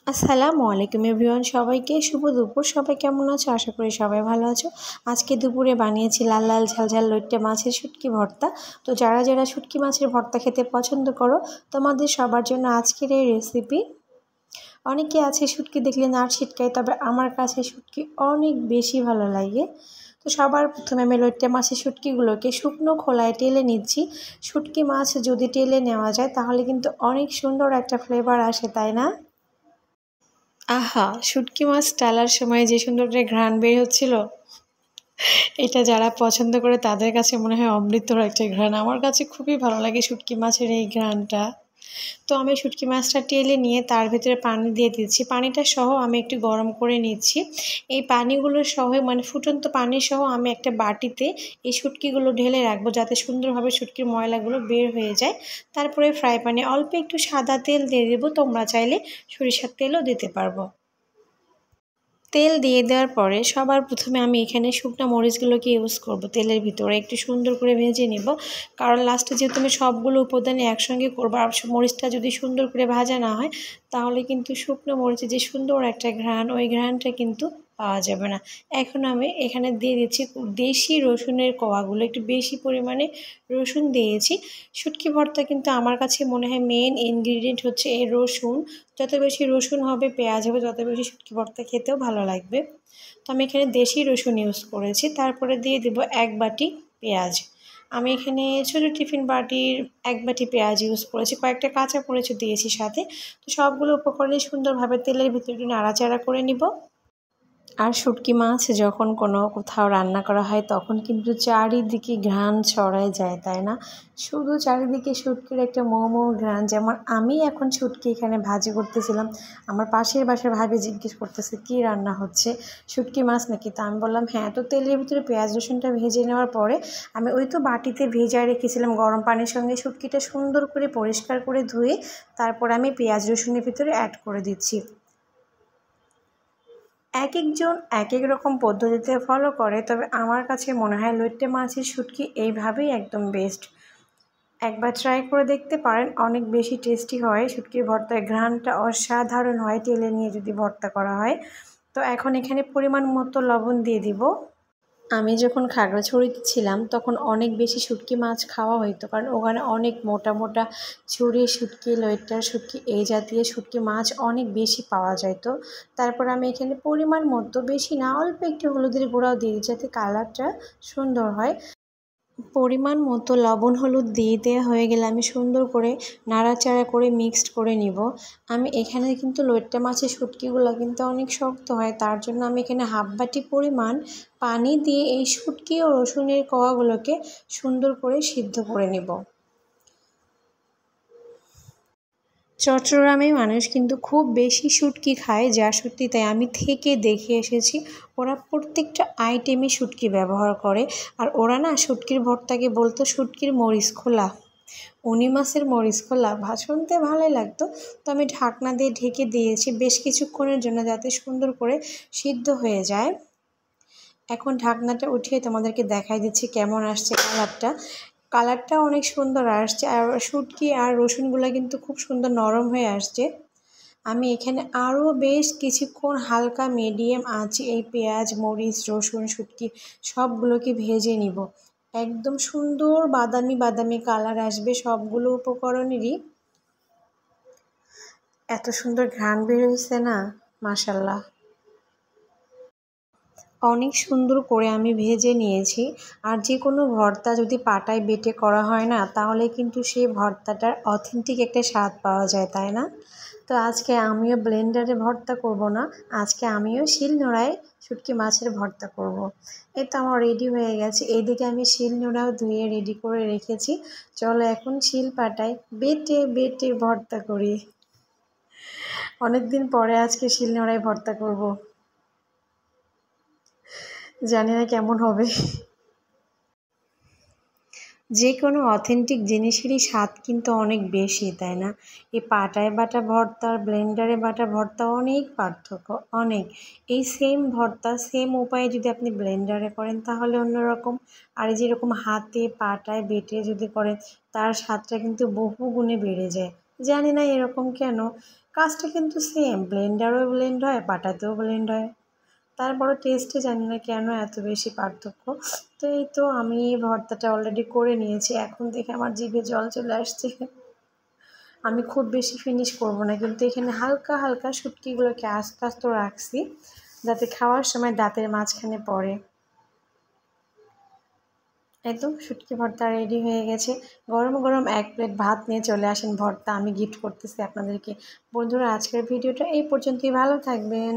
আসসালামু আলাইকুম এভরিওয়ান, সবাইকে শুভ দুপুর। সবাই কেমন আছো? আশা করি সবাই ভালো আছো। আজকে দুপুরে বানিয়েছি লাল লাল ঝাল ঝাল লইট্টে মাছের শুটকি ভর্তা। তো যারা যারা শুটকি মাছের ভর্তা খেতে পছন্দ করো, তোমাদের সবার জন্য আজকের এই রেসিপি। অনেকে আছে শুটকি দেখলে নাক ছিটকায়, তবে আমার কাছে শুটকি অনেক বেশি ভালো লাগে। তো সবার প্রথমে আমি লইট্টে মাছের শুটকিগুলোকে শুকনো খোলায় টেলে নিচ্ছি। শুটকি মাছ যদি টেলে নেওয়া যায় তাহলে কিন্তু অনেক সুন্দর একটা ফ্লেভার আসে, তাই না? আহা, শুটকি মাছ টালার সময় যে সুন্দর একটা ঘ্রাণ বের হচ্ছিল, এটা যারা পছন্দ করে তাদের কাছে মনে হয় অমৃতর একটা ঘ্রাণ। আমার কাছে খুবই ভালো লাগে শুটকি মাছের এই ঘ্রাণটা। তো আমি শুটকি মাছটা টেলে নিয়ে তার ভিতরে পানি দিয়ে দিচ্ছি। পানিটা সহ আমি একটু গরম করে নিচ্ছি। এই পানিগুলো সহ ফুটন্ত পানি সহ আমি একটা বাটিতে এই শুটকিগুলো ঢেলে রাখবো, যাতে সুন্দরভাবে শুটকির ময়লাগুলো বের হয়ে যায়। তারপরে ফ্রাই প্যানে অল্প একটু সাদা তেল দিয়ে দেবো, তোমরা চাইলে সরিষার তেলও দিতে পারবো। তেল দিয়ে দেওয়ার পরে সবার প্রথমে আমি এখানে শুকনো মরিচগুলোকে ইউজ করব তেলের ভিতরে একটু সুন্দর করে ভেজে নেব। কারণ লাস্টে যেহেতু আমি সবগুলো উপাদান একসঙ্গে করবো, আর মরিচটা যদি সুন্দর করে ভাজা না হয় তাহলে কিন্তু শুকনো মরিচের যে সুন্দর একটা ঘ্রাণ, ওই ঘ্রাণটা কিন্তু পাওয়া যাবে না। এখন আমি এখানে দিয়ে দিচ্ছি দেশি রসুনের কোয়াগুলো, একটু বেশি পরিমাণে রসুন দিয়েছি। শুটকি ভর্তা কিন্তু আমার কাছে মনে হয় মেন ইনগ্রিডিয়েন্ট হচ্ছে এই রসুন। যত বেশি রসুন হবে, পেঁয়াজ হবে, তত বেশি শুটকি ভর্তা খেতেও ভালো লাগবে। তো আমি এখানে দেশি রসুন ইউজ করেছি। তারপরে দিয়ে দেব 1 বাটি পেঁয়াজ। আমি এখানে ছোটো টিফিন বাটির 1 বাটি পেঁয়াজ ইউজ করেছি, কয়েকটা কাঁচা মরিচও দিয়েছি সাথে। তো সবগুলো উপকরণে সুন্দরভাবে তেলের ভিতরে একটু নাড়াচাড়া করে নিব। আর শুটকি মাছ যখন কোথাও রান্না করা হয় তখন কিন্তু চারিদিকে ঘ্রাণ ছড়ায় যায়, তাই না? শুধু চারিদিকে শুটকির একটা মৌ ঘ্রাণ। যেমন আমি এখন শুটকি এখানে ভাজি করতেছিলাম, আমার পাশের বাসার ভাবি জিজ্ঞেস করতেছে কী রান্না হচ্ছে, শুটকি মাছ নাকি? তো আমি বললাম হ্যাঁ। তো তেলের ভিতরে পেঁয়াজ রসুনটা ভেজে নেওয়ার পরে আমি ওই তো বাটিতে ভেজায় রেখেছিলাম গরম পানির সঙ্গে শুটকিটা সুন্দর করে পরিষ্কার করে ধুয়ে তারপর আমি পেঁয়াজ রসুনের ভিতরে অ্যাড করে দিচ্ছি। এক একজন এক এক রকম পদ্ধতিতে ফলো করে, তবে আমার কাছে মনে হয় লইট্টে মাছের শুটকি এইভাবেই একদম বেস্ট। একবার ট্রাই করে দেখতে পারেন, অনেক বেশি টেস্টি হয় শুটকির ভর্তার ঘ্রাণটা অসাধারণ হয় তেলে নিয়ে যদি ভর্তা করা হয়। তো এখন এখানে পরিমাণ মতো লবণ দিয়ে দিব। আমি যখন খাগড়াছড়িতে ছিলাম তখন অনেক বেশি শুটকি মাছ খাওয়া হতো, কারণ ওখানে অনেক মোটা মোটা ছুরি শুটকি, লইট্টার শুটকি, এই জাতীয় শুটকি মাছ অনেক বেশি পাওয়া যেত। তারপর আমি এখানে পরিমাণ মতো, বেশি না, অল্প একটু হলুদের গুঁড়াও দিই যাতে কালারটা সুন্দর হয়। পরিমাণ মতো লবণ হলুদ দিয়ে দেওয়া হয়ে গেলে আমি সুন্দর করে নাড়াচাড়া করে মিক্সড করে নিব। আমি এখানে কিন্তু লইট্টা মাছের শুটকিগুলো কিন্তু অনেক শক্ত হয়, তার জন্য আমি এখানে হাফ বাটি পরিমাণ পানি দিয়ে এই শুটকি ও রসুনের কোয়াগুলোকে সুন্দর করে সিদ্ধ করে নেব। চট্টগ্রামে মানুষ কিন্তু খুব বেশি শুটকি খায়, যা সত্যি তাই। আমি থেকে দেখে এসেছি ওরা প্রত্যেকটা আইটেমে শুটকি ব্যবহার করে। আর ওরা না শুটকির ভর্তাকে বলতো শুটকির মরিচ খোলা, উনি মাছের মরিচ খোলা। শুনতে ভালোই লাগতো। তো আমি ঢাকনা দিয়ে ঢেকে দিয়েছি বেশ কিছুক্ষণের জন্য, যাতে সুন্দর করে সিদ্ধ হয়ে যায়। এখন ঢাকনাটা উঠিয়ে তোমাদেরকে দেখাই দিচ্ছি কেমন আসছে কালারটা। কালারটা অনেক সুন্দর আসছে, আর শুটকি আর রসুনগুলো কিন্তু খুব সুন্দর নরম হয়ে আসছে। আমি এখানে আরও বেশ কিছুক্ষণ হালকা মিডিয়াম আঁচে এই পেঁয়াজ, মরিচ, রসুন, শুটকি সবগুলোকে ভেজে নিব। একদম সুন্দর বাদামি বাদামি কালার আসবে সবগুলো উপকরণেরই। এত সুন্দর ঘ্রাণ বের হয়েছে না, মাশাল্লাহ। অনেক সুন্দর করে আমি ভেজে নিয়েছি। আর যে কোনো ভর্তা যদি পাটায় বেটে করা হয় না, তাহলে কিন্তু সেই ভর্তাটার অথেন্টিক একটা স্বাদ পাওয়া যায়, তাই না? তো আজকে আমিও ব্লেন্ডারে ভর্তা করব না, আজকে আমিও শিলনোড়ায় শুটকি মাছের ভর্তা করব। এই তো আমার রেডি হয়ে গেছে। এইদিকে আমি শিলনোড়াও ধুয়ে রেডি করে রেখেছি। চলো এখন শিল পাটায় বেটে বেটে ভর্তা করি। অনেক দিন পরে আজকে শিলনোড়ায় ভর্তা করব, জানি না কেমন হবে। যে কোনো অথেন্টিক জিনিসেরই স্বাদ কিন্তু অনেক বেশি, তাই না? এই পাটায় বাটা ভর্তা আর ব্লেন্ডারে বাটা ভর্তা অনেক পার্থক্য, অনেক। এই সেম ভর্তা সেম উপায়ে যদি আপনি ব্লেন্ডারে করেন তাহলে অন্যরকম, আর যেরকম হাতে পাটায় বেটে যদি করেন তার স্বাদটা কিন্তু বহু গুণে বেড়ে যায়। জানি না এরকম কেন, কাজটা কিন্তু সেম, ব্লেন্ডারও ব্লেন্ড হয়, পাটাতেও ব্লেন্ড হয়, তারপরে টেস্টে জানি না কেন এত বেশি পার্থক্য। তো এই তো আমি ভর্তাটা অলরেডি করে নিয়েছি, এখন দেখে আমার জিভে জল চলে আসছে। আমি খুব বেশি ফিনিশ করব না, কিন্তু এখানে হালকা হালকা শুটকিগুলোকে আস্তে আস্তে রাখছি যাতে খাওয়ার সময় দাঁতের মাঝখানে পড়ে। একদম শুটকি ভর্তা রেডি হয়ে গেছে। গরম গরম 1 প্লেট ভাত নিয়ে চলে আসেন, ভর্তা আমি গিফট করতেছি আপনাদেরকে। বন্ধুরা, আজকের ভিডিওটা এই পর্যন্তই, ভালো থাকবেন।